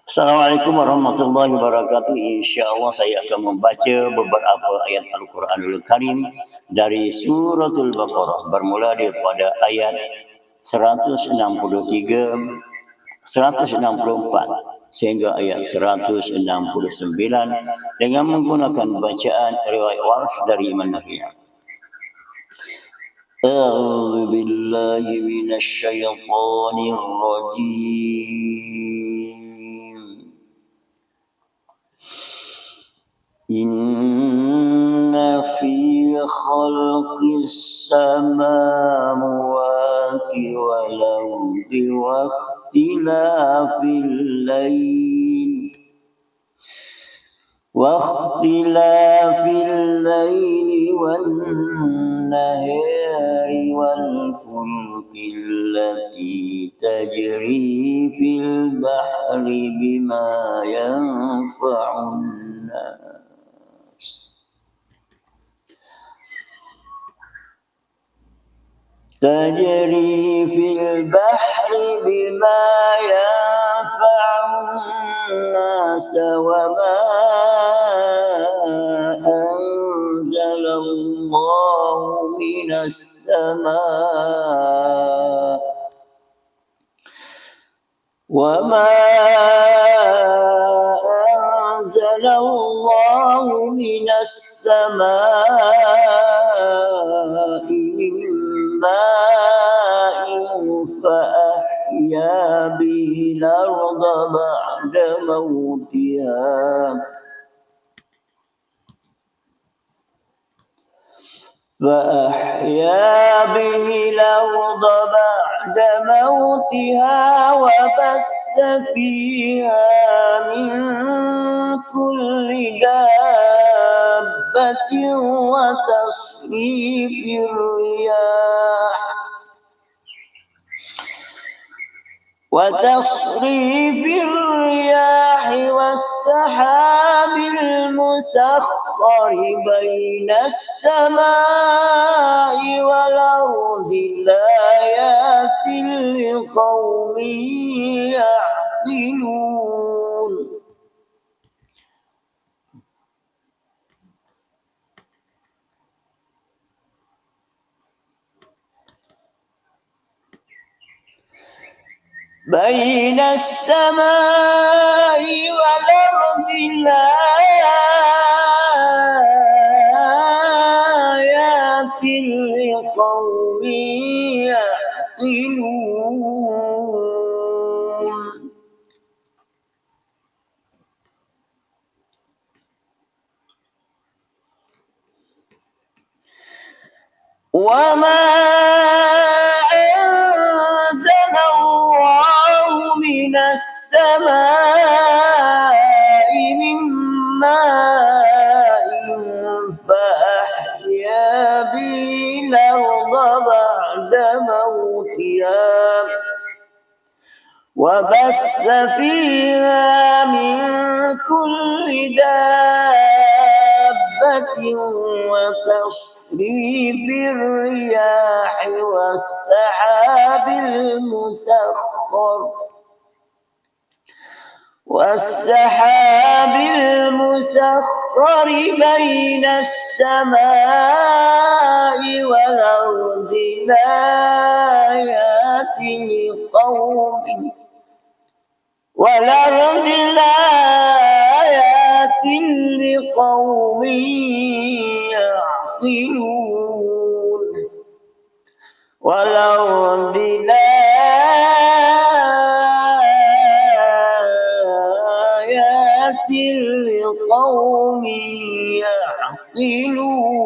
Assalamualaikum warahmatullahi wabarakatuh. InsyaAllah saya akan membaca beberapa ayat Al-Quranul Karim dari Suratul Baqarah. Bermula daripada ayat 163, 164 sehingga ayat 169 dengan menggunakan bacaan riwayat Warsh dari Imam Nafi'. A'udzu billahi minasy syaithanir rajim. Inna fi khalqis samawati wal ardi wa ikhtilafil layli wan nahari wal fulki allati tajri fil bahri bima yanfa'un nas تجري في البحر بما ينفع الناس وما أنزل الله من السماء من ماء فأحيا به الأرض بعد موتها وبث فيها من كل دابة وتصريف الرياح والسحاب المسخر بين السماء والأرض لآيات لقوم يعقلون بين السماء والأرض لآيات لقوم يعقلون وما أنزل الله من السماء من ماء فأحيا به الأرض بعد موتها وبث فيها من كل دابة وتصريف الرياح والسحاب المسخر بين السماء والأرض لآيات لقوم يعقلون والأرض لآيات لقوم يعقلون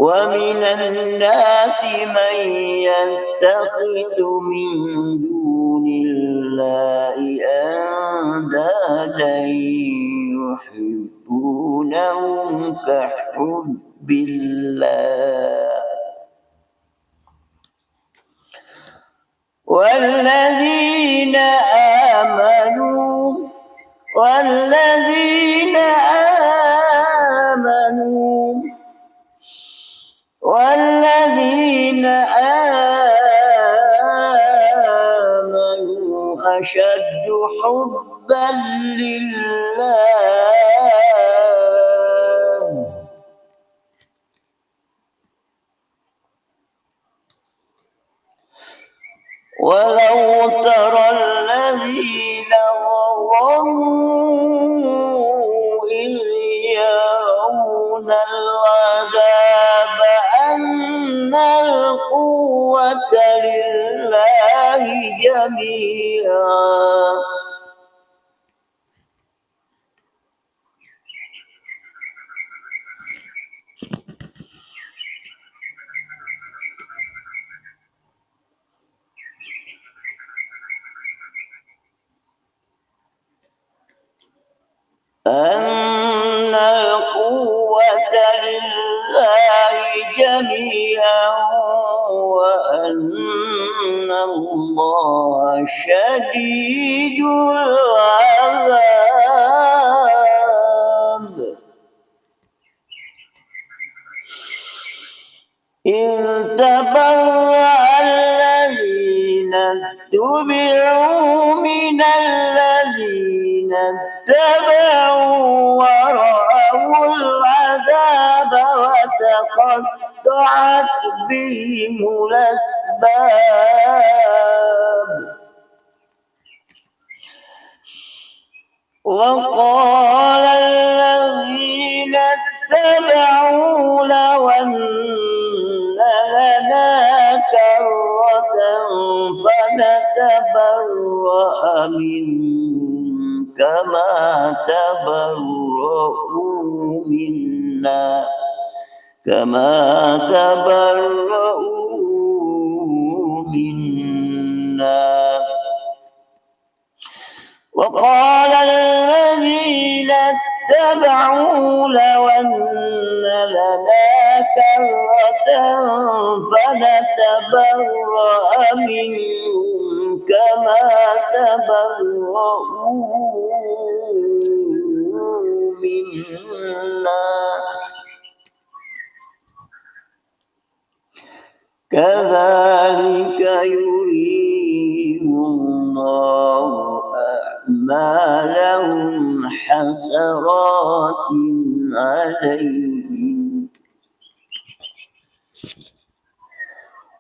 ومن الناس من يتخذ من دون الله أندادا يحبونهم كحب الله والذين آمنوا أشد حبا لله ولو ترى الذين ظلموا إذ يرون العذاب أن القوة لله جميعا أن القوة لله جميعا وأن الله شديد العذاب إذ تبرأ الذين اتبعوا من الذين اتبعوا ورأوا العذاب وتقطعت بهم الأسباب وقال الذين اتبعوا لو أن لنا كرة فنتبرأ منهم كما تبرؤوا منا وقال الذين اتبعوا لو أن لنا كرة فنتبرأ منهم كما تبرؤوا منا كذلك يريهم الله أعمالهم حسرات عليهم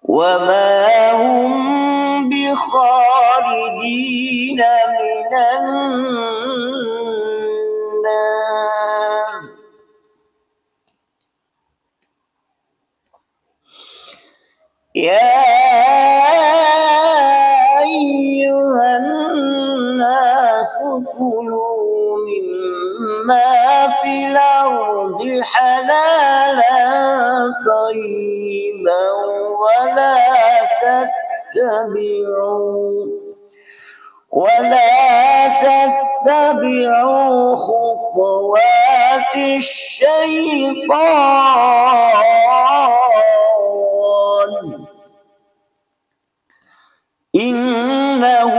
وما هم بخارجين من النار يا أيها الناس كلوا مما في الأرض حلالا طيبا ولا تتبعوا خطوات الشيطان إنه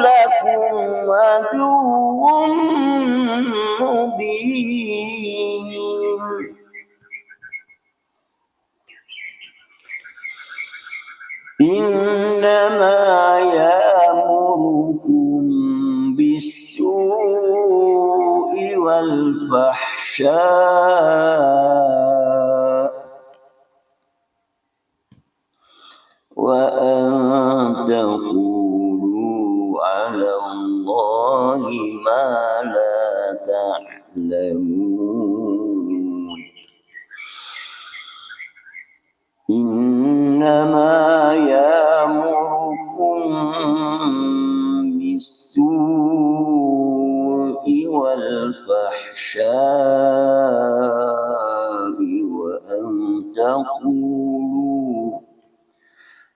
لكم عدو مبين إنما يأمركم بالسوء والفحشاء وأن تقولوا على الله ما لا تعلمون إنما يأمركم بالسوء والفحشاء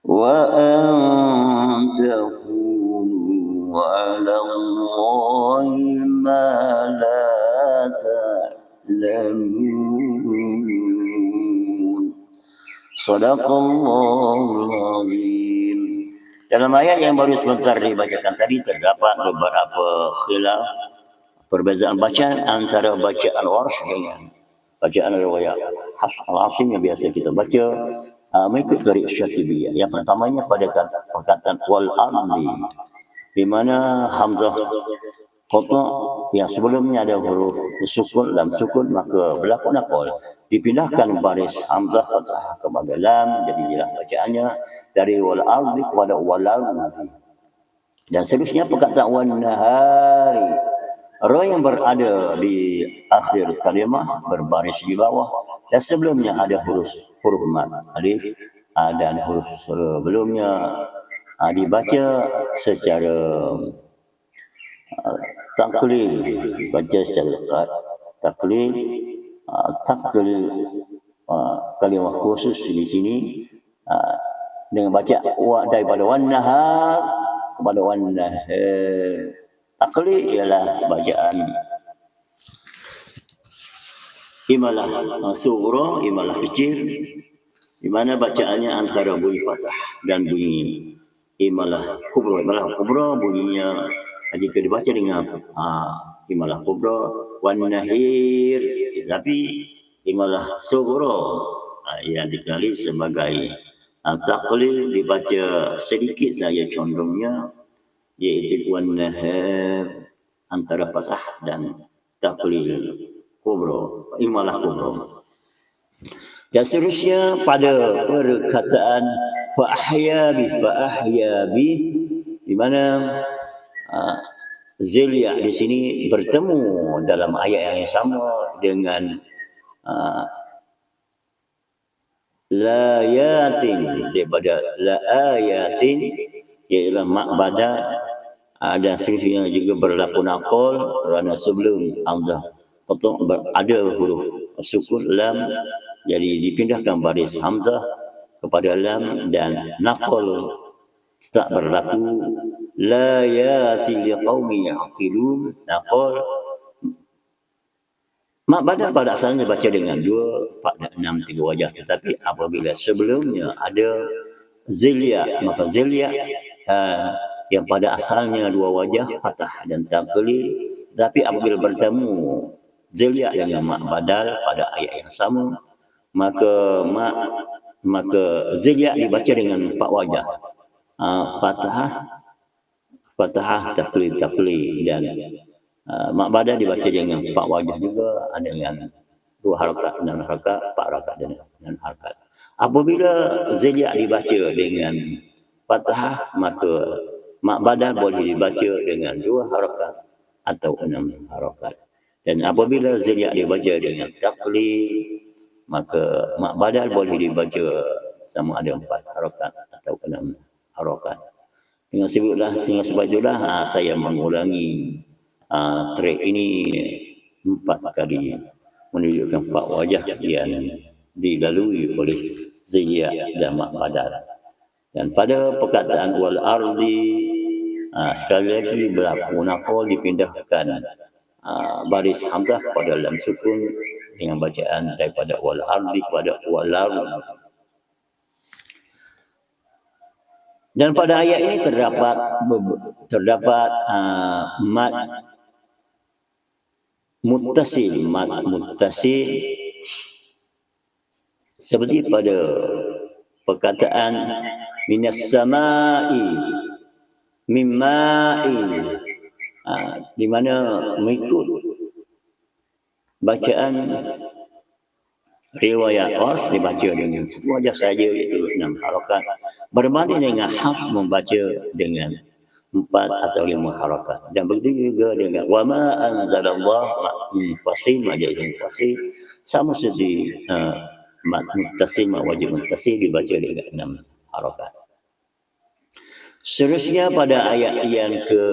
وأن تقولوا على الله ما لا تعلمون. Sadaqallahul azim. Dalam ayat yang baru sebentar dibacakan tadi terdapat beberapa khilaf, perbezaan bacaan antara bacaan warsh dengan bacaan riwayat Hafs al-Asim yang biasa kita baca mengikut dari Syatibiyah. Yang pertamanya pada perkataan wal ardi di mana hamzah qata yang sebelumnya ada huruf sukun, lam sukun, maka berlaku naqal. Dipindahkan baris hamzah fathah kepada lam, jadilah bacaannya dari wal ardi kepada wal ardi. Dan seterusnya perkataan wan nahari, ra yang berada di akhir kalimah berbaris di bawah dan sebelumnya ada huruf mad alif dan huruf sebelumnya dibaca secara taklil, baca secara taklil, taklil kalimah khusus di sini dengan baca daripada wan nahar kepada wan nahar. Taklil ialah bacaan imalah sughra, imalah kecil, di mana bacaannya antara bunyi fathah dan bunyi imalah kubra. Imalah kubra bunyinya jika dibaca dengan imalah kubra wan nahir, tapi imalah sughra yang dikenali sebagai taklil dibaca sedikit saja condongnya, iaitu wan nahar antara fathah dan taklil kubra, imalah kubra. Dan seterusnya pada perkataan fa ahya bi, di mana zilya di sini bertemu dalam ayat yang sama dengan la yatin, daripada la ayatin ialah mak badan, dan seterusnya juga berlaku naqal kerana sebelum hamzah ada huruf sukun lam, jadi dipindahkan baris hamzah kepada lam dan naqal tak berlaku. La yati liqaumin yaqilun, naqal mak badan pada asalnya baca dengan 2, 4 dan 6 3 wajah, tetapi apabila sebelumnya ada zilya, maka zilya yang pada asalnya 2 wajah fathah dan taklil, tetapi apabila bertemu zilya dengan mak badal pada ayat yang sama, maka zilya dibaca dengan 4 wajah, fathah taklil dan mak badal dibaca dengan 4 wajah juga, dengan 2 harakat, 6 harakat, 4 harakat dan 6 harakat. Apabila zilya dibaca dengan fathah, maka mak badal boleh dibaca dengan 2 harakat atau 6 harakat. Dan apabila zilya dibaca dengan taklil, maka mak badal boleh dibaca sama ada 4 harakat atau 6 harakat. Dengan sebab itulah saya mengulangi track ini 4 kali, menunjukkan 4 wajah yang dilalui oleh zilya dan mak badal. Dan pada perkataan wal ardi, sekali lagi berlaku naqal, dipindahkan baris hamzah kepada lam sukun dengan bacaan daripada wal ardi kepada wal ardi. Dan pada ayat ini terdapat mad muttasil, seperti pada perkataan minas samai mimma'in, di mana mengikut bacaan riwayat Warsh dibaca dengan 1 wajah saja, iaitu 6 harakat, berbanding dengan Hafs membaca dengan 4 atau 5 harakat. Dan begitu juga dengan wa ma anzalallahu fasil, majaz fasil, sama seperti muttasil, wajib muttasil dibaca dengan 6 harakat. Seterusnya pada ayat yang ke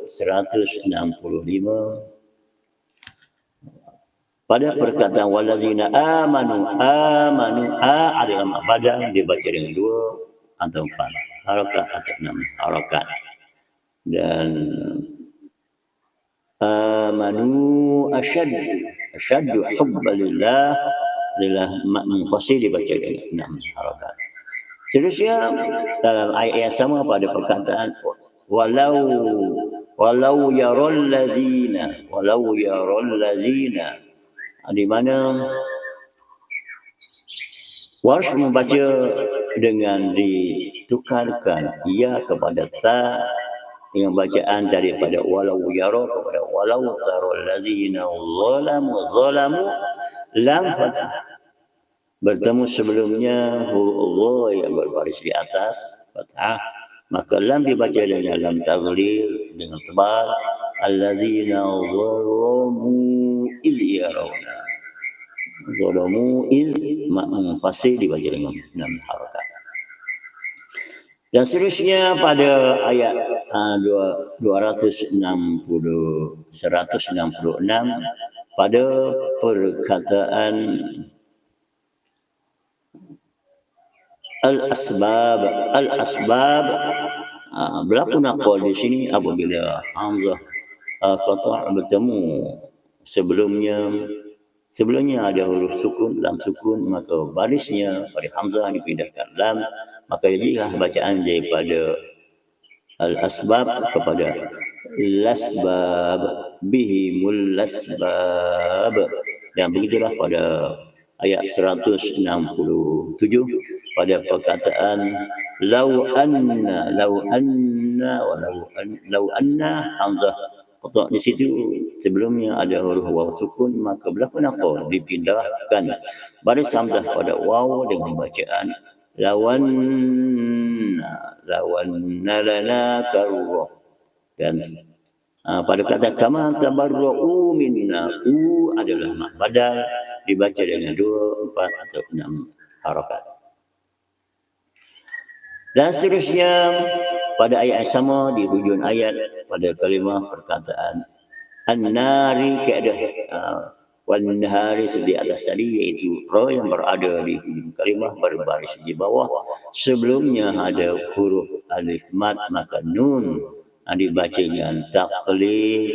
165, pada perkataan walazina amanu adalah mak badan, dibaca dengan 2 atau 4 harakat atau 6 harakat. Dan amanu asyaddu hubban lillah adalah mak munfasil, dibaca dengan 6 harakat. Seterusnya dalam ayat yang sama pada perkataan walau yarul ladzina, di mana Warsh membaca dengan ditukarkan ia kepada ta dengan bacaan daripada walau yara kepada walau taral ladzina zalamu lam fathah. Bertemu sebelumnya huruf Allah yang berbaris di atas fathah, maka lam dibaca dengan lam taghlil dengan tebal, alladzina zalamu iz yarawna. Zalamu iz fasih dibaca dengan 6 harakat. Dan seterusnya pada ayat 166 pada perkataan al-asbab berlaku naqal di sini apabila hamzah qata' bertemu sebelumnya ada huruf sukun, lam sukun, maka barisnya pada hamzah dipindahkan lam, maka jadilah bacaan daripada al-asbab kepada lasbab, bihimul lasbab. Dan begitulah pada ayat 167 pada perkataan lau anna hamzah qata' di situ sebelumnya ada huruf waw sukun, maka berlaku naqal dipindahkan baris hamzah pada waw dengan bacaan lawanna lana karra. Dan pada kata kama tabarra'u minna, adalah mak badal dibaca dengan 2, 4 atau 6 harakat. Dan seterusnya pada ayat yang sama di hujung ayat pada kalimah perkataan an-nari kaedah wan-nahari di atas tadi, iaitu ra yang berada di hujung kalimah berbaris di bawah. Sebelumnya ada huruf alif mad, maka nun dibaca dengan taqlil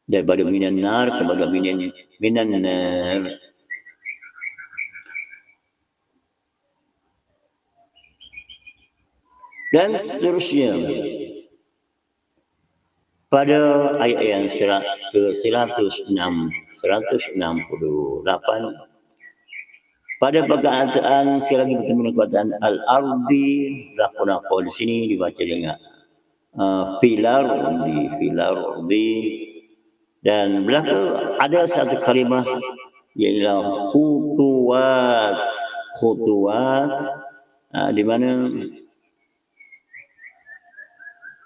daripada minan nar kepada minan nar. Dan seterusnya pada ayat yang ke-168 pada perkataan sekali lagi bertemu dengan perkataan al-ardi, lakon di sini dibaca dengan filar ardi. Dan belaka ada satu kalimah ialah khutuwat di mana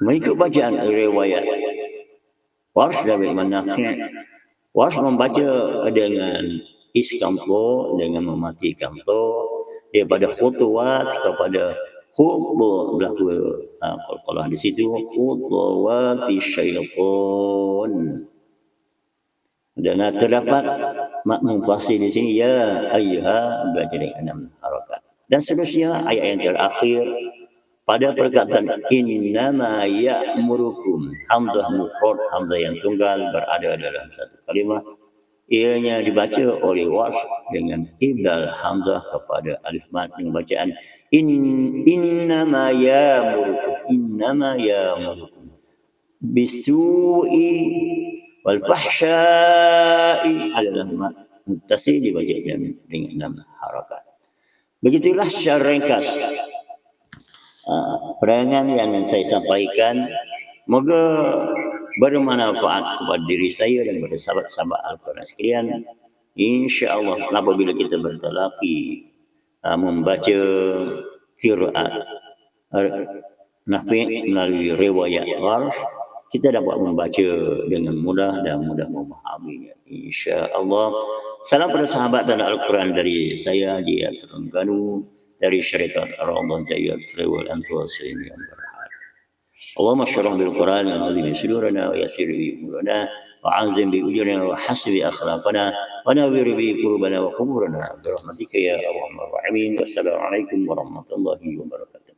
mengikut bacaan riwayat Warsh dari Nafi', Warsh membaca dengan iskam to, dengan mematikan to, daripada khutuwat kepada khutwa, berlaku kalau di situ khutuwati syaitan. Dan terdapat makmum fasih di sini ya ayyuha dibaca dengan 6 harakat. Dan seterusnya ayat yang terakhir pada perkataan innama ya'murukum, hamzah mufrad, hamzah yang tunggal berada dalam satu kalimah, ianya dibaca oleh Warsh dengan ibdal hamzah kepada alif mad dengan bacaan innama ya'murukum bisu'i wal fahsya'i adalah muttasil dibaca dengan 6 harakat. Begitulah secara ringkas penerangan yang saya sampaikan. Moga bermanfaat kepada diri saya dan kepada sahabat-sahabat Al-Quran sekalian. InsyaAllah apabila kita bertalaki membaca qiraat Nafi' melalui riwayat Warsh, kita dapat membaca dengan mudah dan mudah memahaminya. InsyaAllah. Salam pada sahabat dan Al-Quran dari saya, Jia Terengganu, dari syarikat Ramadan Jaya Travel and Tours yang berharga. Allahumma syarah bil Quran wa azim sudurana wa yassir bi umurana wa azim bi ujurana wa hasbi akhlaqana wa nawwir bi qulubana wa quburana bi rahmatika ya arhamar rahimin. Wassalamualaikum warahmatullahi wabarakatuh.